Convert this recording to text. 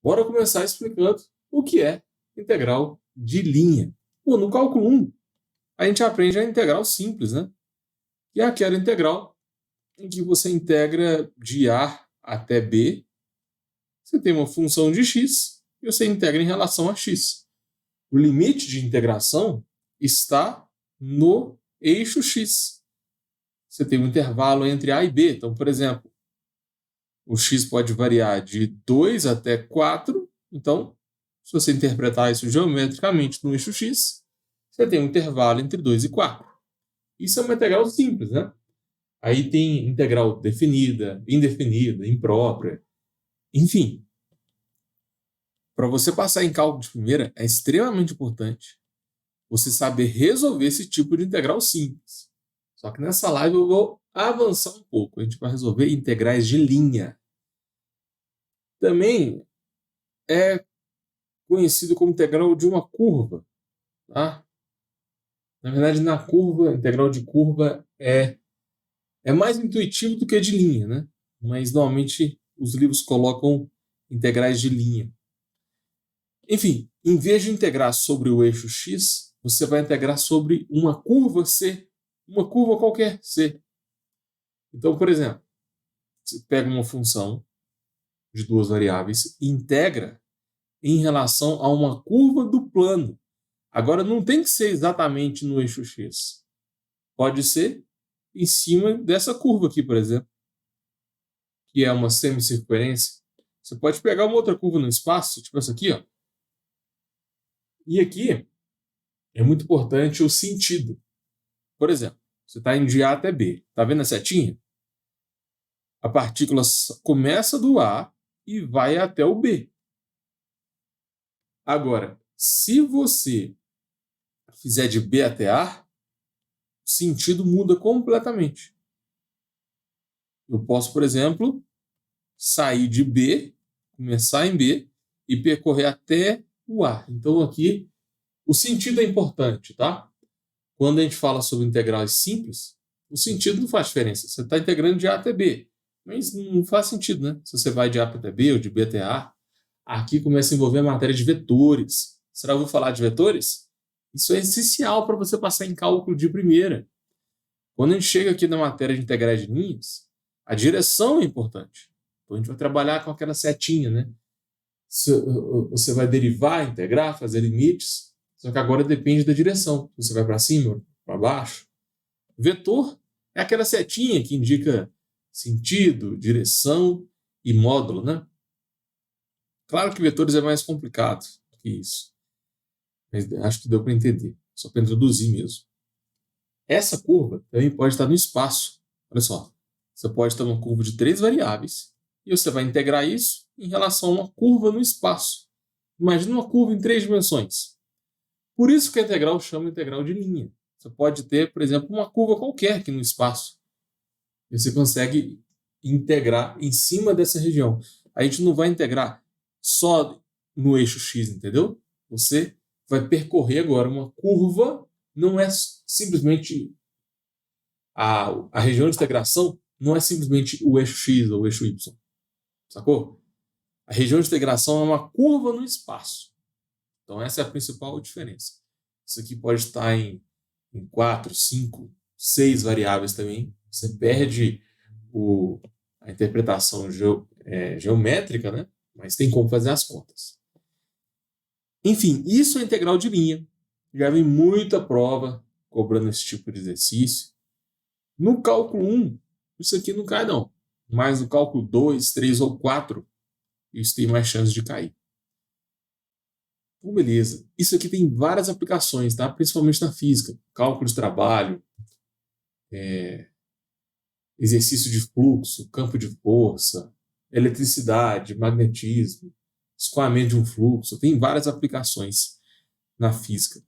Bora começar explicando o que é integral de linha. Pô, no cálculo 1, a gente aprende a integral simples, né? Que é aquela integral em que você integra de A até B. Você tem uma função de x e você integra em relação a x. O limite de integração está no eixo x. Você tem um intervalo entre A e B. Então, por exemplo, o x pode variar de 2 até 4. Então, se você interpretar isso geometricamente no eixo x, você tem um intervalo entre 2 e 4. Isso é uma integral simples, né? Aí tem integral definida, indefinida, imprópria. Enfim, para você passar em cálculo de primeira, é extremamente importante você saber resolver esse tipo de integral simples. Só que nessa live eu vou avançar um pouco. A gente vai resolver integrais de linha. Também é conhecido como integral de uma curva. Tá? Na verdade, na curva, integral de curva é mais intuitivo do que de linha, né? Mas normalmente os livros colocam integrais de linha. Enfim, em vez de integrar sobre o eixo x, você vai integrar sobre uma curva C, uma curva qualquer C. Então, por exemplo, você pega uma função de duas variáveis e integra em relação a uma curva do plano. Agora, não tem que ser exatamente no eixo x. Pode ser em cima dessa curva aqui, por exemplo, que é uma semicircunferência. Você pode pegar uma outra curva no espaço, tipo essa aqui, ó. E aqui é muito importante o sentido. Por exemplo, você está indo de A até B. Está vendo a setinha? A partícula começa do A e vai até o B. Agora, se você fizer de B até A, o sentido muda completamente. Eu posso, por exemplo, sair de B, começar em B e percorrer até o A. Então aqui o sentido é importante, tá? Quando a gente fala sobre integrais simples, o sentido não faz diferença. Você está integrando de A até B, mas não faz sentido, né? Se você vai de A até B ou de B até A, aqui começa a envolver a matéria de vetores. Será que eu vou falar de vetores? Isso é essencial para você passar em cálculo de primeira. Quando a gente chega aqui na matéria de integrais de linhas, a direção é importante. Então a gente vai trabalhar com aquela setinha, né? Você vai derivar, integrar, fazer limites, só que agora depende da direção. Você vai para cima, para baixo. Vetor é aquela setinha que indica sentido, direção e módulo, né? Claro que vetores é mais complicado que isso. Mas acho que deu para entender. Só para introduzir mesmo. Essa curva também pode estar no espaço. Olha só. Você pode ter uma curva de 3 variáveis e você vai integrar isso em relação a uma curva no espaço. Imagina uma curva em 3 dimensões. Por isso que a integral chama integral de linha. Você pode ter, por exemplo, uma curva qualquer aqui no espaço. E você consegue integrar em cima dessa região. A gente não vai integrar só no eixo x, entendeu? Você vai percorrer agora uma curva, não é simplesmente a região de integração, não é simplesmente o eixo x ou o eixo y. Sacou? A região de integração é uma curva no espaço. Então essa é a principal diferença. Isso aqui pode estar em 4, 5, 6 variáveis também. Você perde a interpretação geométrica, né? Mas tem como fazer as contas. Enfim, isso é integral de linha. Já vi muita prova cobrando esse tipo de exercício. No cálculo 1, isso aqui não cai não. Mas no cálculo 2, 3 ou 4, isso tem mais chance de cair. Então, beleza. Isso aqui tem várias aplicações, tá? Principalmente na física. Cálculo de trabalho, exercício de fluxo, campo de força, eletricidade, magnetismo, escoamento de um fluxo. Tem várias aplicações na física.